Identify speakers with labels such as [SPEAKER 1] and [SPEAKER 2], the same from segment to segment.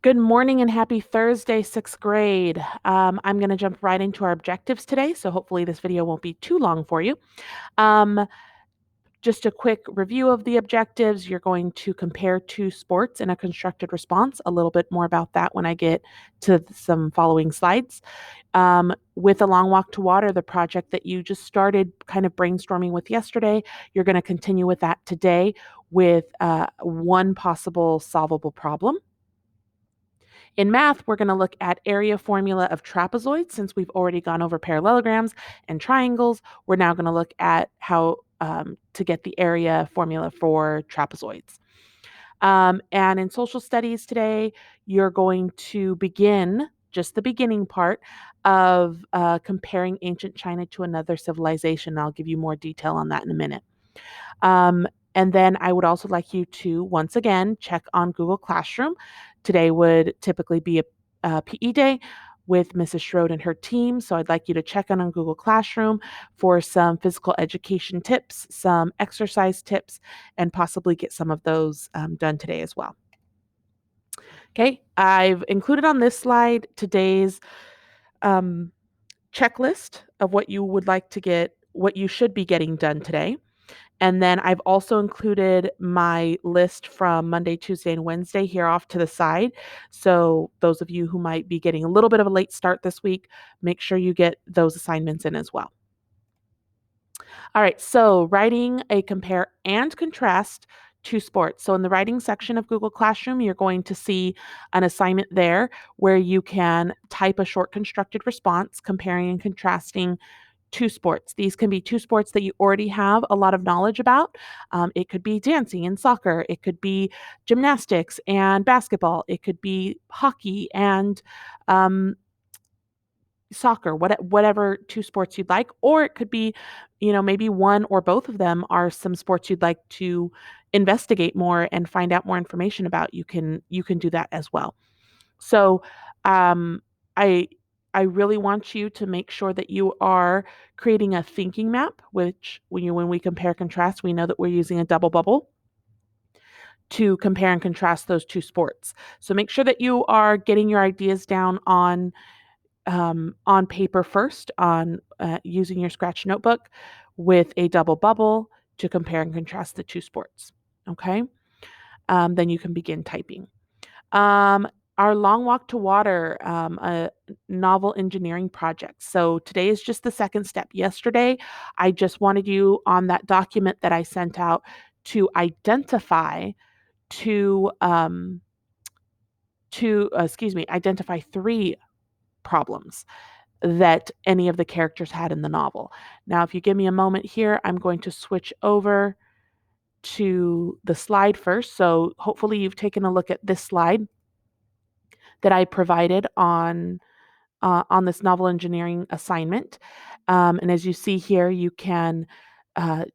[SPEAKER 1] Good morning and happy Thursday, sixth grade. I'm going to jump right into our objectives today, so hopefully this video won't be too long for you. Um, just a quick review of the objectives. You're going to compare two sports in a constructed response. A little bit more about that when I get to some following slides. With a long walk to water, the project that you just started kind of brainstorming with yesterday, you're going to continue with that today with one possible solvable problem. In math, we're going to look at area formula of trapezoids. Since we've already gone over parallelograms and triangles, we're now going to look at how to get the area formula for trapezoids. And in social studies today, you're going to begin just the beginning part of comparing ancient China to another civilization. I'll give you more detail on that in a minute. And then I would also like you to, once again, check on Google Classroom. Today would typically be a PE day with Mrs. Schroed and her team. So I'd like you to check in on Google Classroom for some physical education tips, some exercise tips, and possibly get some of those done today as well. Okay, I've included on this slide today's checklist of what you would like to get, what you should be getting done today. And then I've also included my list from Monday, Tuesday, and Wednesday here off to the side. So those of you who might be getting a little bit of a late start this week, make sure you get those assignments in as well. All right, so writing a compare and contrast to sports. So in the writing section of Google Classroom, you're going to see an assignment there where you can type a short constructed response comparing and contrasting two sports. These can be two sports that you already have a lot of knowledge about. It could be dancing and soccer. It could be gymnastics and basketball. It could be hockey and soccer, whatever two sports you'd like. Or it could be, maybe one or both of them are some sports you'd like to investigate more and find out more information about. You can do that as well. So um, I I really want you to make sure that you are creating a thinking map, which when we compare contrast, we know that we're using a double bubble to compare and contrast those two sports. So make sure that you are getting your ideas down on paper first, on using your Scratch notebook with a double bubble to compare and contrast the two sports. Okay, then you can begin typing. Um, our long walk to water, a novel engineering project. So today is just the second step. Yesterday, I just wanted you on that document that I sent out to identify to identify three problems that any of the characters had in the novel. Now, if you give me a moment here, I'm going to switch over to the slide first. So hopefully you've taken a look at this slide that I provided on this novel engineering assignment. And as you see here, you can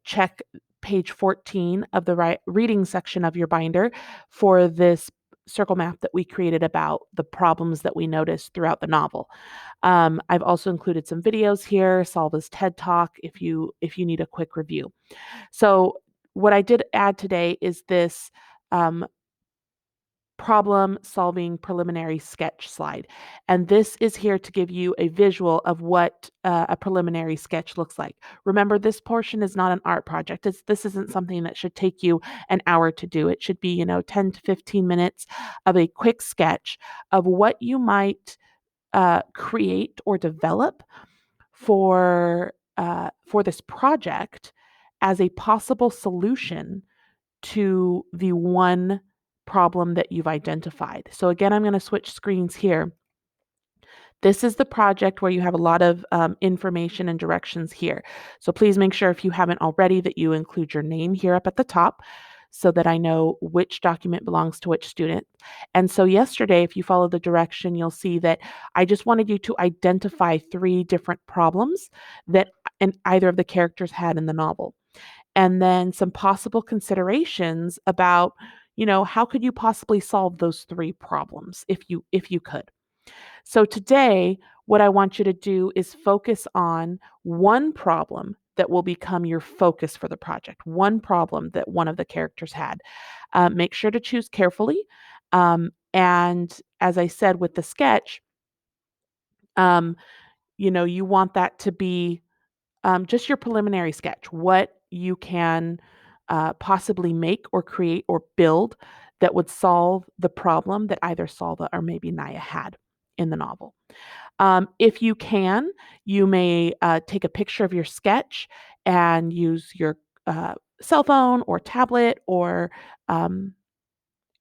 [SPEAKER 1] check page 14 of the reading section of your binder for this circle map that we created about the problems that we noticed throughout the novel. I've also included some videos here, Salva's TED Talk, if you need a quick review. So what I did add today is this um, problem solving preliminary sketch slide. And this is here to give you a visual of what a preliminary sketch looks like. Remember, this portion is not an art project. This isn't something that should take you an hour to do. It should be, 10 to 15 minutes of a quick sketch of what you might create or develop for this project as a possible solution to the one problem that you've identified. So again, I'm going to switch screens here. This is the project where you have a lot of information and directions here. So please make sure, if you haven't already, that you include your name here up at the top so that I know which document belongs to which student. And so yesterday, if you follow the direction, you'll see that I just wanted you to identify three different problems that either of the characters had in the novel, and then some possible considerations about, how could you possibly solve those three problems if you could. So today, what I want you to do is focus on one problem that will become your focus for the project, one problem that one of the characters had. Make sure to choose carefully. And as I said with the sketch, you want that to be just your preliminary sketch, what you can possibly make or create or build that would solve the problem that either Salva or maybe Naya had in the novel. If you can, you may take a picture of your sketch and use your cell phone or tablet or um,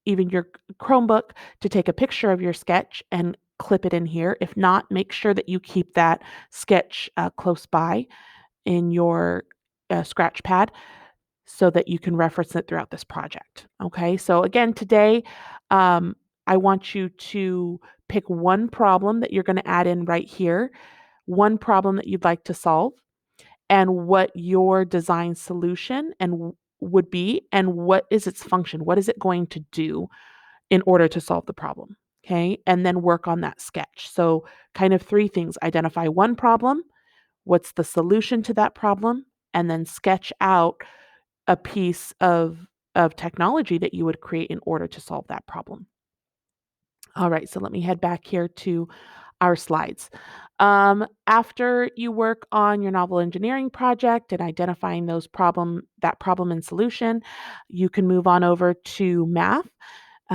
[SPEAKER 1] even your Chromebook to take a picture of your sketch and clip it in here. If not, make sure that you keep that sketch close by in your scratch pad so that you can reference it throughout this project. Okay, so again, today um, I want you to pick one problem that you're going to add in right here, one problem that you'd like to solve, and what your design solution would be, and what is its function, what is it going to do in order to solve the problem. Okay, and then work on that sketch. So, kind of three things: identify one problem, what's the solution to that problem, and then sketch out a piece of technology that you would create in order to solve that problem. All right, so let me head back here to our slides. After you work on your novel engineering project and identifying that problem and solution, you can move on over to math.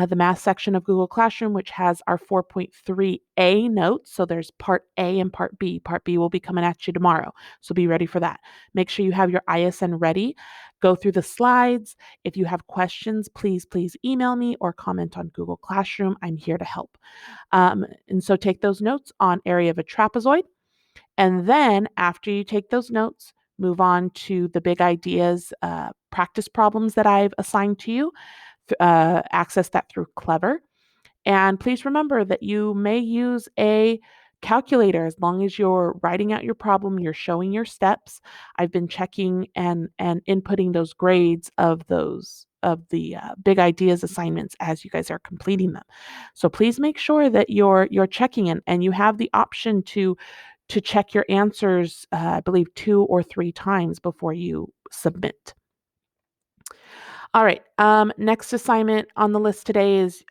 [SPEAKER 1] The math section of Google Classroom, which has our 4.3a notes. So there's part A and part B. Part B will be coming at you tomorrow. So be ready for that. Make sure you have your ISN ready. Go through the slides. If you have questions, please email me or comment on Google Classroom. I'm here to help. And so take those notes on area of a trapezoid. And then after you take those notes, move on to the big ideas, practice problems that I've assigned to you. Access that through Clever. And please remember that you may use a calculator as long as you're writing out your problem, you're showing your steps. I've been checking and inputting those grades of the big ideas assignments as you guys are completing them. So please make sure that you're checking in, and you have the option to check your answers, I believe 2 or 3 times before you submit. All right. Next assignment on the list today is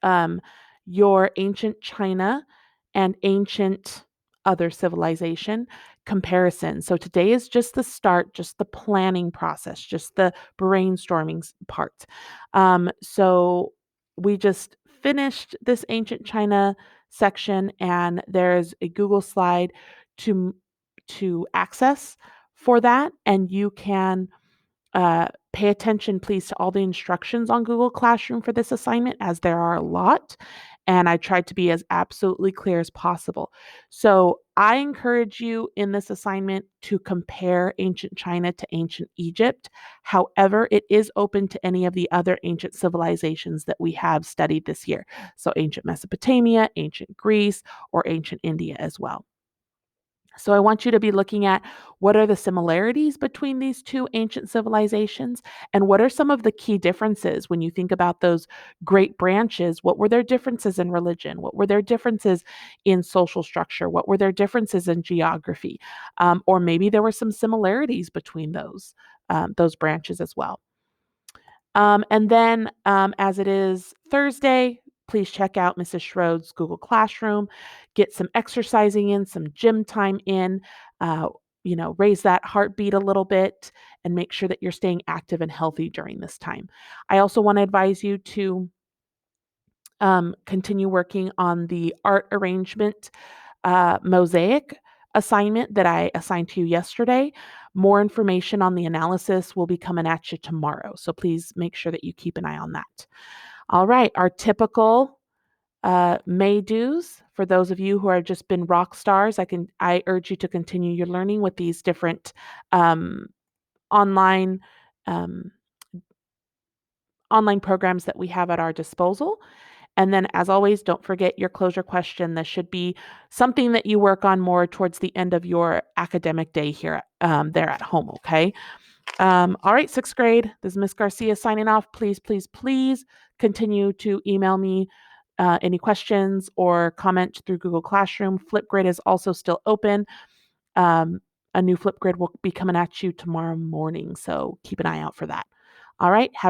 [SPEAKER 1] your ancient China and ancient other civilization comparison. So today is just the start, just the planning process, just the brainstorming part. So we just finished this ancient China section, and there's a Google slide to access for that, and you can pay attention, please, to all the instructions on Google Classroom for this assignment, as there are a lot. And I tried to be as absolutely clear as possible. So I encourage you in this assignment to compare ancient China to ancient Egypt. However, it is open to any of the other ancient civilizations that we have studied this year. So ancient Mesopotamia, ancient Greece, or ancient India as well. So I want you to be looking at what are the similarities between these two ancient civilizations, and what are some of the key differences when you think about those great branches. What were their differences in religion? What were their differences in social structure? What were their differences in geography? Or maybe there were some similarities between those branches as well. And then, as it is Thursday, please check out Mrs. Schroed's Google Classroom, get some exercising in, some gym time in, uh, raise that heartbeat a little bit, and make sure that you're staying active and healthy during this time. I also want to advise you to continue working on the art arrangement mosaic assignment that I assigned to you yesterday. More information on the analysis will be coming at you tomorrow. So please make sure that you keep an eye on that. All right, our typical May dues. For those of you who have just been rock stars, I urge you to continue your learning with these different um, online um, online programs that we have at our disposal. And then, as always, don't forget your closure question. This should be something that you work on more towards the end of your academic day here, there at home, okay? All right, 6th grade, this is Miss Garcia signing off. Please continue to email me any questions or comment through Google Classroom. Flipgrid is also still open. A new Flipgrid will be coming at you tomorrow morning, so keep an eye out for that. All right, have